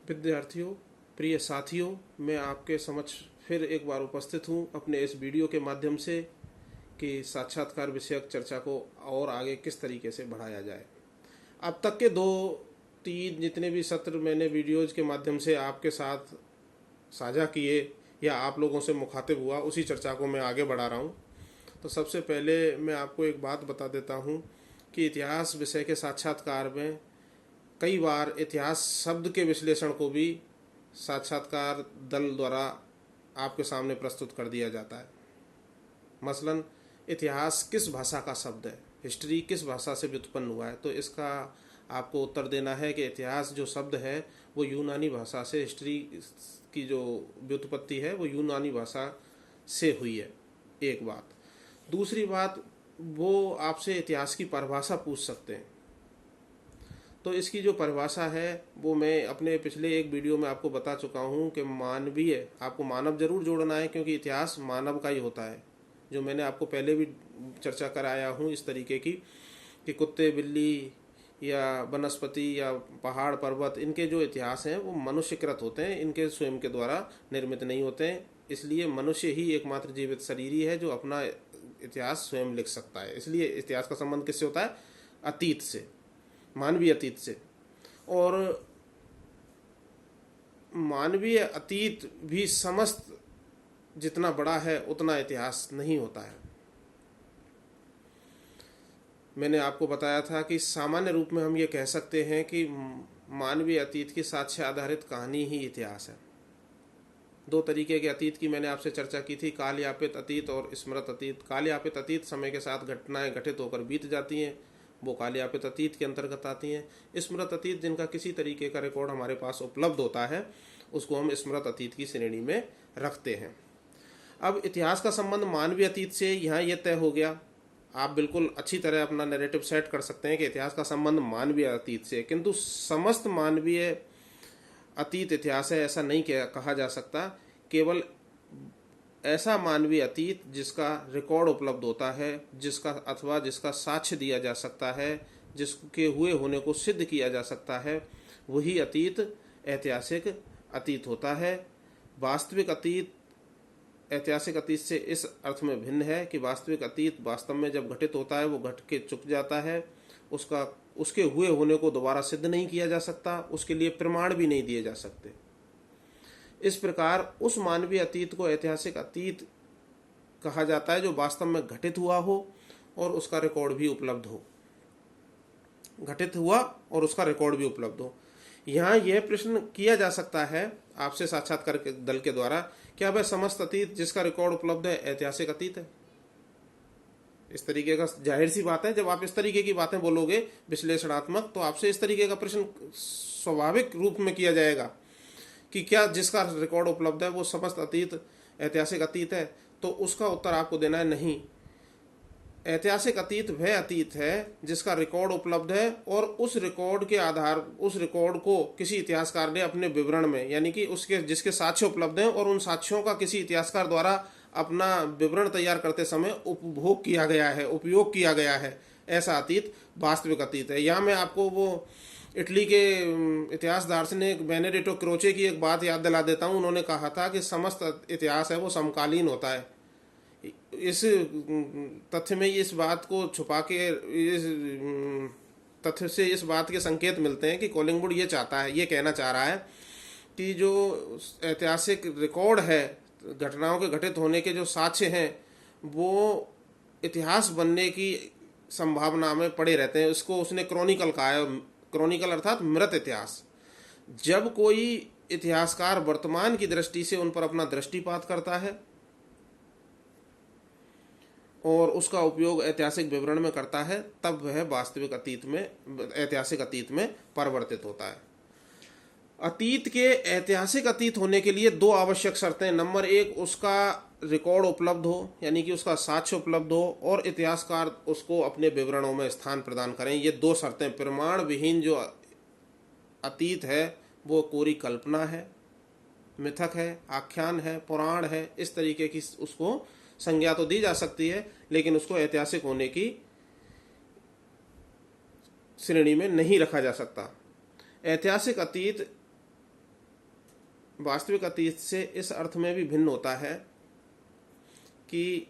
विद्यार्थियों, प्रिय साथियों, मैं आपके समक्ष फिर एक बार उपस्थित हूँ अपने इस वीडियो के माध्यम से कि साक्षात्कार विषयक चर्चा को और आगे किस तरीके से बढ़ाया जाए। अब तक के 2-3 जितने भी सत्र मैंने वीडियोज के माध्यम से आपके साथ साझा किए या आप लोगों से मुखातिब हुआ, उसी चर्चा को मैं आगे बढ़ा रहा हूँ। तो सबसे पहले मैं आपको एक बात बता देता हूँ कि इतिहास विषय के साक्षात्कार में कई बार इतिहास शब्द के विश्लेषण को भी साक्षात्कार दल द्वारा आपके सामने प्रस्तुत कर दिया जाता है। मसलन इतिहास किस भाषा का शब्द है, हिस्ट्री किस भाषा से व्युत्पन्न हुआ है, तो इसका आपको उत्तर देना है कि इतिहास जो शब्द है वो यूनानी भाषा से, हिस्ट्री की जो व्युत्पत्ति है वो यूनानी भाषा से हुई है। एक बात। दूसरी बात, वो आपसे इतिहास की परिभाषा पूछ सकते हैं। तो इसकी जो परिभाषा है वो मैं अपने पिछले एक वीडियो में आपको बता चुका हूँ कि मानवीय, आपको मानव जरूर जोड़ना है क्योंकि इतिहास मानव का ही होता है। जो मैंने आपको पहले भी चर्चा कराया हूँ इस तरीके की कि कुत्ते, बिल्ली या वनस्पति या पहाड़ पर्वत, इनके जो इतिहास हैं वो मनुष्यकृत होते हैं, इनके स्वयं के द्वारा निर्मित नहीं होते हैं। इसलिए मनुष्य ही एकमात्र जीवित शरीर ही है जो अपना इतिहास स्वयं लिख सकता है। इसलिए इतिहास का संबंध किससे होता है? अतीत से, मानवीय अतीत से। और मानवीय अतीत भी समस्त जितना बड़ा है उतना इतिहास नहीं होता है। मैंने आपको बताया था कि सामान्य रूप में हम ये कह सकते हैं कि मानवीय अतीत की साक्ष्य आधारित कहानी ही इतिहास है। 2 तरीके के अतीत की मैंने आपसे चर्चा की थी, कालयापित अतीत और स्मृत अतीत। कालयापित अतीत समय के साथ घटनाएं घटित होकर बीत जाती हैं, वो कालयापित अतीत के अंतर्गत आती हैं। स्मृत अतीत जिनका किसी तरीके का रिकॉर्ड हमारे पास उपलब्ध होता है उसको हम स्मृत अतीत की श्रेणी में रखते हैं। अब इतिहास का संबंध मानवीय अतीत से यहाँ ये तय हो गया। आप बिल्कुल अच्छी तरह अपना नैरेटिव सेट कर सकते हैं कि इतिहास का संबंध मानवीय अतीत से, किंतु समस्त मानवीय अतीत इतिहास है ऐसा नहीं कहा जा सकता। केवल ऐसा मानवीय अतीत जिसका रिकॉर्ड उपलब्ध होता है, जिसका अथवा जिसका साक्ष्य दिया जा सकता है, जिसके हुए होने को सिद्ध किया जा सकता है, वही अतीत ऐतिहासिक अतीत होता है। वास्तविक अतीत ऐतिहासिक अतीत से इस अर्थ में भिन्न है कि वास्तविक अतीत वास्तव में जब घटित होता है वो घट के चुक जाता है, उसके हुए होने को दोबारा सिद्ध नहीं किया जा सकता, उसके लिए प्रमाण भी नहीं दिए जा सकते। इस प्रकार उस मानवीय अतीत को ऐतिहासिक अतीत कहा जाता है जो वास्तव में घटित हुआ हो और उसका रिकॉर्ड भी उपलब्ध हो। घटित हुआ और उसका रिकॉर्ड भी उपलब्ध हो। यहाँ यह प्रश्न किया जा सकता है आपसे साक्षात्कार दल के द्वारा, क्या वह समस्त अतीत जिसका रिकॉर्ड उपलब्ध है ऐतिहासिक अतीत है? इस तरीके का, जाहिर सी बात है, जब आप इस तरीके की बातें बोलोगे विश्लेषणात्मक, तो आपसे इस तरीके का प्रश्न स्वाभाविक रूप में किया जाएगा कि क्या जिसका रिकॉर्ड उपलब्ध है वो समस्त अतीत ऐतिहासिक अतीत है? तो उसका उत्तर आपको देना है नहीं। ऐतिहासिक अतीत वह अतीत है जिसका रिकॉर्ड उपलब्ध है और उस रिकॉर्ड के आधार, उस रिकॉर्ड को किसी इतिहासकार ने अपने विवरण में, यानी कि उसके जिसके साक्ष्य उपलब्ध हैं और उन साक्ष्यों का किसी इतिहासकार द्वारा अपना विवरण तैयार करते समय उपभोग किया गया है, उपयोग किया गया है, ऐसा अतीत वास्तविक अतीत है। यहाँ मैं आपको वो इटली के इतिहास दार्शनिक बेनेडिक्टो क्रोचे की एक बात याद दिला देता हूँ। उन्होंने कहा था कि समस्त इतिहास है वो समकालीन होता है। इस तथ्य में इस बात को छुपा के, इस तथ्य से इस बात के संकेत मिलते हैं कि कोलिंगवुड ये चाहता है, ये कहना चाह रहा है कि जो ऐतिहासिक रिकॉर्ड है, घटनाओं के घटित होने के जो साक्ष्य हैं, वो इतिहास बनने की संभावना में पड़े रहते हैं। इसको उसने क्रॉनिकल कहा है। क्रॉनिकल अर्थात मृत इतिहास। जब कोई इतिहासकार वर्तमान की दृष्टि से उन पर अपना दृष्टिपात करता है और उसका उपयोग ऐतिहासिक विवरण में करता है, तब वह वास्तविक अतीत में, ऐतिहासिक अतीत में परिवर्तित होता है। अतीत के ऐतिहासिक अतीत होने के लिए 2 आवश्यक शर्तें। नंबर 1, उसका रिकॉर्ड उपलब्ध हो, यानी कि उसका साक्ष्य उपलब्ध हो और इतिहासकार उसको अपने विवरणों में स्थान प्रदान करें। ये 2 शर्तें। प्रमाण विहीन जो अतीत है वो कोरी कल्पना है, मिथक है, आख्यान है, पुराण है, इस तरीके की उसको संज्ञा तो दी जा सकती है, लेकिन उसको ऐतिहासिक होने की श्रेणी में नहीं रखा जा सकता। ऐतिहासिक अतीत वास्तविक अतीत से इस अर्थ में भी भिन्न होता है कि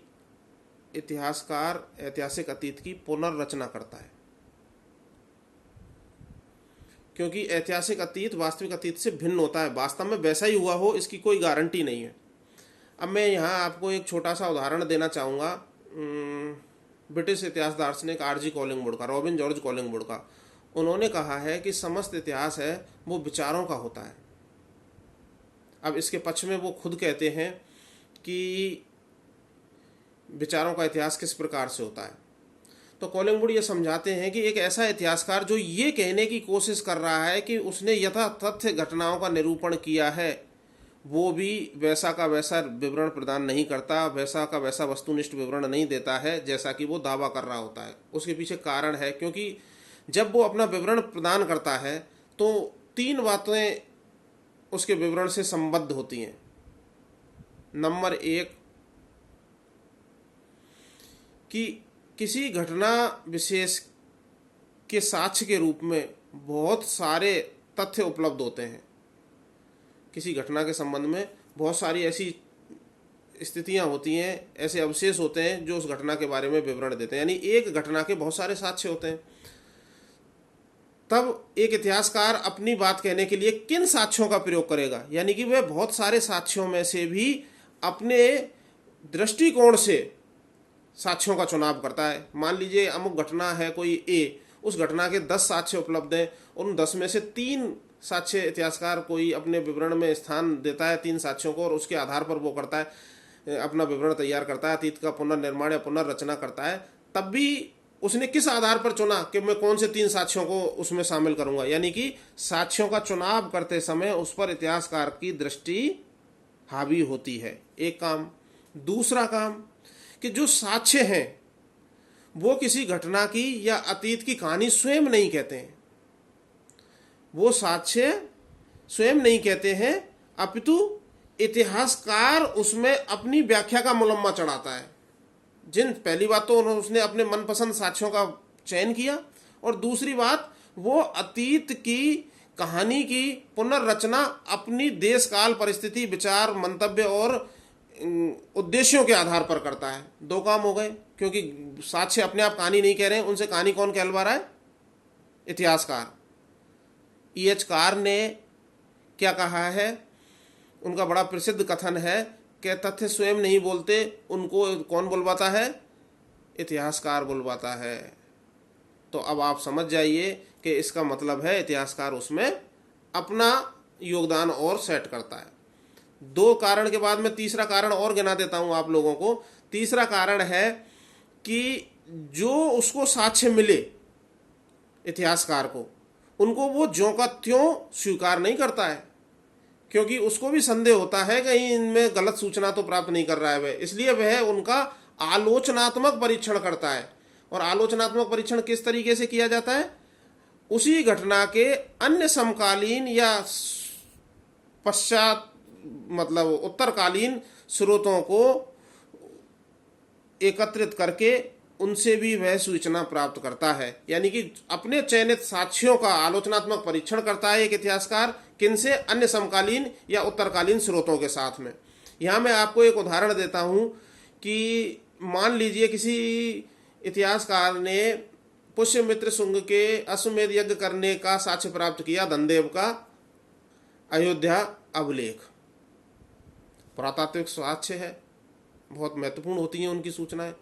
इतिहासकार ऐतिहासिक अतीत की पुनर्रचना करता है, क्योंकि ऐतिहासिक अतीत वास्तविक अतीत से भिन्न होता है। वास्तव में वैसा ही हुआ हो इसकी कोई गारंटी नहीं है। अब मैं यहाँ आपको एक छोटा सा उदाहरण देना चाहूँगा। ब्रिटिश इतिहास दार्शनिक आर.जी. कॉलिंगवुड का, रॉबिन जॉर्ज कॉलिंगवुड का। उन्होंने कहा है कि समस्त इतिहास है वो विचारों का होता है। अब इसके पक्ष में वो खुद कहते हैं कि विचारों का इतिहास किस प्रकार से होता है। तो कॉलिंगवुड ये समझाते हैं कि एक ऐसा इतिहासकार जो ये कहने की कोशिश कर रहा है कि उसने यथा तथ्य घटनाओं का निरूपण किया है, वो भी वैसा का वैसा विवरण प्रदान नहीं करता, वैसा का वैसा वस्तुनिष्ठ विवरण नहीं देता है जैसा कि वो दावा कर रहा होता है। उसके पीछे कारण है, क्योंकि जब वो अपना विवरण प्रदान करता है तो 3 बातें उसके विवरण से संबद्ध होती हैं। नंबर 1 कि किसी घटना विशेष के साक्ष्य के रूप में बहुत सारे तथ्य उपलब्ध होते हैं। किसी घटना के संबंध में बहुत सारी ऐसी स्थितियां होती हैं, ऐसे अवशेष होते हैं जो उस घटना के बारे में विवरण देते हैं, यानी एक घटना के बहुत सारे साक्ष्य होते हैं। तब एक इतिहासकार अपनी बात कहने के लिए किन साक्ष्यों का प्रयोग करेगा, यानी कि वह बहुत सारे साक्ष्यों में से भी अपने दृष्टिकोण से साक्ष्यों का चुनाव करता है। मान लीजिए अमुक घटना है कोई ए, उस घटना के 10 साक्ष्य उपलब्ध हैं, उन 10 में से 3 साक्ष्य इतिहासकार कोई अपने विवरण में स्थान देता है 3 साक्ष्यों को, और उसके आधार पर वो करता है अपना विवरण तैयार करता है, अतीत का पुनर्निर्माण या पुनर्रचना करता है। तब भी उसने किस आधार पर चुना कि मैं कौन से 3 साक्ष्यों को उसमें शामिल करूंगा, यानी कि साक्ष्यों का चुनाव करते समय उस पर इतिहासकार की दृष्टि हावी होती है। एक काम। दूसरा काम कि जो साक्ष्य हैं वो किसी घटना की या अतीत की कहानी स्वयं नहीं कहते हैं, वो साक्ष्य स्वयं नहीं कहते हैं, अपितु इतिहासकार उसमें अपनी व्याख्या का मुलम्मा चढ़ाता है। पहली बात तो उसने अपने मनपसंद साक्ष्यों का चयन किया, और दूसरी बात वो अतीत की कहानी की पुनर्रचना अपनी देश काल परिस्थिति विचार मंतव्य और उद्देश्यों के आधार पर करता है। 2 काम हो गए, क्योंकि साक्ष्य अपने आप कहानी नहीं कह रहे हैं, उनसे कहानी कौन कहलवा रहा है? इतिहासकार। E.H. कार ने क्या कहा है? उनका बड़ा प्रसिद्ध कथन है कि तथ्य स्वयं नहीं बोलते, उनको कौन बुलवाता है? इतिहासकार बुलवाता है। तो अब आप समझ जाइए कि इसका मतलब है इतिहासकार उसमें अपना योगदान और सेट करता है। 2 कारण के बाद मैं तीसरा कारण और गिना देता हूं आप लोगों को। तीसरा कारण है कि जो उसको साक्ष्य मिले इतिहासकार को, उनको वो ज्यों का त्यों स्वीकार नहीं करता है, क्योंकि उसको भी संदेह होता है कहीं इनमें गलत सूचना तो प्राप्त नहीं कर रहा है वह, इसलिए वह उनका आलोचनात्मक परीक्षण करता है। और आलोचनात्मक परीक्षण किस तरीके से किया जाता है? उसी घटना के अन्य समकालीन या पश्चात मतलब उत्तरकालीन स्रोतों को एकत्रित करके उनसे भी वह सूचना प्राप्त करता है, यानी कि अपने चयनित साक्ष्यों का आलोचनात्मक परीक्षण करता है एक इतिहासकार। किनसे? अन्य समकालीन या उत्तरकालीन स्रोतों के साथ में। यहाँ मैं आपको एक उदाहरण देता हूँ कि मान लीजिए किसी इतिहासकार ने पुष्यमित्र शुंग के अश्वमेध यज्ञ करने का साक्ष्य प्राप्त किया, धनदेव का अयोध्या अभिलेख। पुरातात्विक साक्ष्य है, बहुत महत्वपूर्ण होती हैं उनकी सूचनाएं,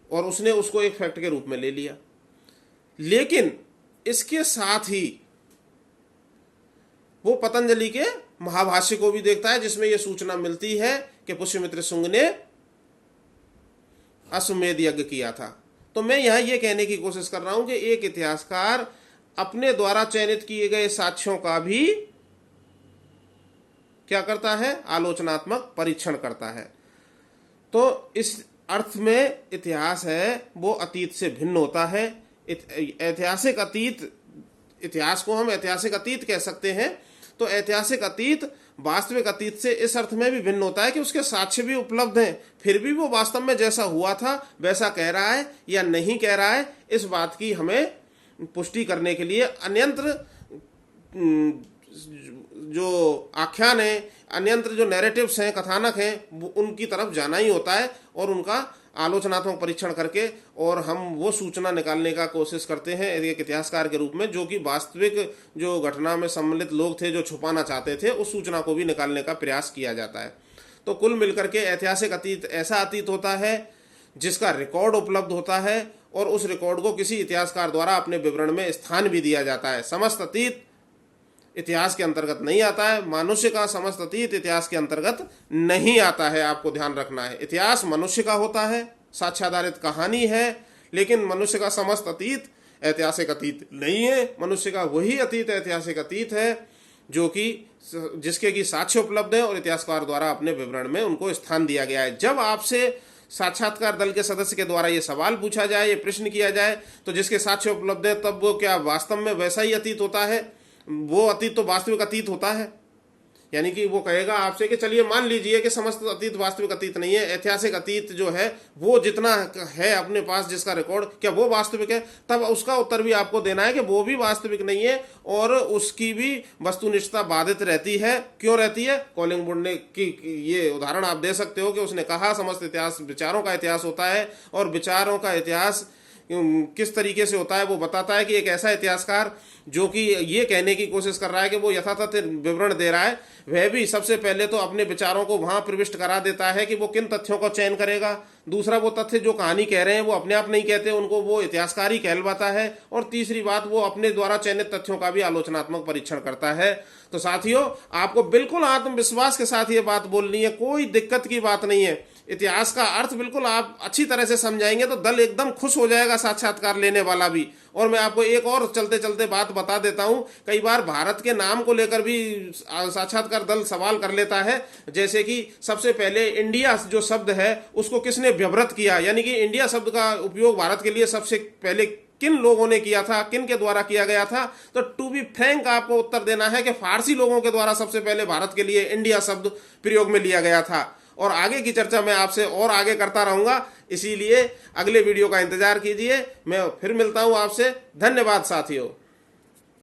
और उसने उसको एक फैक्ट के रूप में ले लिया। लेकिन इसके साथ ही वो पतंजलि के महाभाष्य को भी देखता है, जिसमें यह सूचना मिलती है कि पुष्यमित्र शुंग ने अश्वमेध यज्ञ किया था। तो मैं यहां यह कहने की कोशिश कर रहा हूं कि एक इतिहासकार अपने द्वारा चयनित किए गए साक्ष्यों का भी क्या करता है? आलोचनात्मक परीक्षण करता है। तो इस अर्थ में इतिहास है वो अतीत से भिन्न होता है। ऐतिहासिक अतीत, इतिहास को हम ऐतिहासिक अतीत कह सकते हैं। तो ऐतिहासिक अतीत वास्तविक अतीत से इस अर्थ में भी भिन्न होता है कि उसके साक्ष्य भी उपलब्ध हैं, फिर भी वो वास्तव में जैसा हुआ था वैसा कह रहा है या नहीं कह रहा है, इस बात की हमें पुष्टि करने के लिए अन्यंत्र जो आख्यान है, अन्यंत्र जो नैरेटिव्स हैं, कथानक हैं, उनकी तरफ जाना ही होता है और उनका आलोचनात्मक परीक्षण करके और हम वो सूचना निकालने का कोशिश करते हैं एक इतिहासकार के रूप में, जो कि वास्तविक जो घटना में सम्मिलित लोग थे जो छुपाना चाहते थे, उस सूचना को भी निकालने का प्रयास किया जाता है। तो कुल मिलकर के ऐतिहासिक अतीत ऐसा अतीत होता है जिसका रिकॉर्ड उपलब्ध होता है और उस रिकॉर्ड को किसी इतिहासकार द्वारा अपने विवरण में स्थान भी दिया जाता है। समस्त अतीत इतिहास के अंतर्गत नहीं आता है, मनुष्य का समस्त अतीत इतिहास के अंतर्गत नहीं आता है, आपको ध्यान रखना है। इतिहास मनुष्य का होता है, साक्ष्याधारित कहानी है, लेकिन मनुष्य का समस्त अतीत ऐतिहासिक अतीत नहीं है। मनुष्य का वही अतीत ऐतिहासिक अतीत है जो कि जिसके की साक्ष्य उपलब्ध है और इतिहासकार द्वारा अपने विवरण में उनको स्थान दिया गया है। जब आपसे साक्षात्कार दल के सदस्य के द्वारा ये सवाल पूछा जाए, ये प्रश्न किया जाए, तो जिसके साक्ष्य उपलब्ध है, तब वो क्या वास्तव में वैसा ही अतीत होता है? वो अतीत तो वास्तविक अतीत होता है। यानी कि वो कहेगा आपसे कि चलिए मान लीजिए कि समस्त अतीत वास्तविक अतीत नहीं है, ऐतिहासिक अतीत जो है वो जितना है अपने पास जिसका रिकॉर्ड, क्या वो वास्तविक है? तब उसका उत्तर भी आपको देना है कि वो भी वास्तविक नहीं है और उसकी भी वस्तुनिष्ठता बाधित रहती है। क्यों रहती है? कॉलिंग वुड ने की ये उदाहरण आप दे सकते हो कि उसने कहा समस्त इतिहास विचारों का इतिहास होता है और विचारों का इतिहास किस तरीके से होता है वो बताता है कि एक ऐसा इतिहासकार जो कि ये कहने की कोशिश कर रहा है कि वो यथातथ विवरण दे रहा है, वह भी सबसे पहले तो अपने विचारों को वहां प्रविष्ट करा देता है कि वो किन तथ्यों का चयन करेगा। दूसरा, वो तथ्य जो कहानी कह रहे हैं वो अपने आप नहीं कहते, उनको वो इतिहासकार ही कहलवाता है। और तीसरी बात, वो अपने द्वारा चयनित तथ्यों का भी आलोचनात्मक परीक्षण करता है। तो साथियों, आपको बिल्कुल आत्मविश्वास के साथ ये बात बोलनी है, कोई दिक्कत की बात नहीं है। इतिहास का अर्थ बिल्कुल आप अच्छी तरह से समझाएंगे तो दल एकदम खुश हो जाएगा, साक्षात्कार लेने वाला भी। और मैं आपको एक और चलते चलते बात बता देता हूं, कई बार भारत के नाम को लेकर भी साक्षात्कार दल सवाल कर लेता है। जैसे कि सबसे पहले इंडिया जो शब्द है उसको किसने व्यवहृत किया, यानी कि इंडिया शब्द का उपयोग भारत के लिए सबसे पहले किन लोगों ने किया था, किन के द्वारा किया गया था? तो टू बी फ्रैंक आपको उत्तर देना है कि फारसी लोगों के द्वारा सबसे पहले भारत के लिए इंडिया शब्द प्रयोग में लिया गया था। और आगे की चर्चा मैं आपसे और आगे करता रहूंगा, इसीलिए अगले वीडियो का इंतजार कीजिए। मैं फिर मिलता हूं आपसे। धन्यवाद साथियों।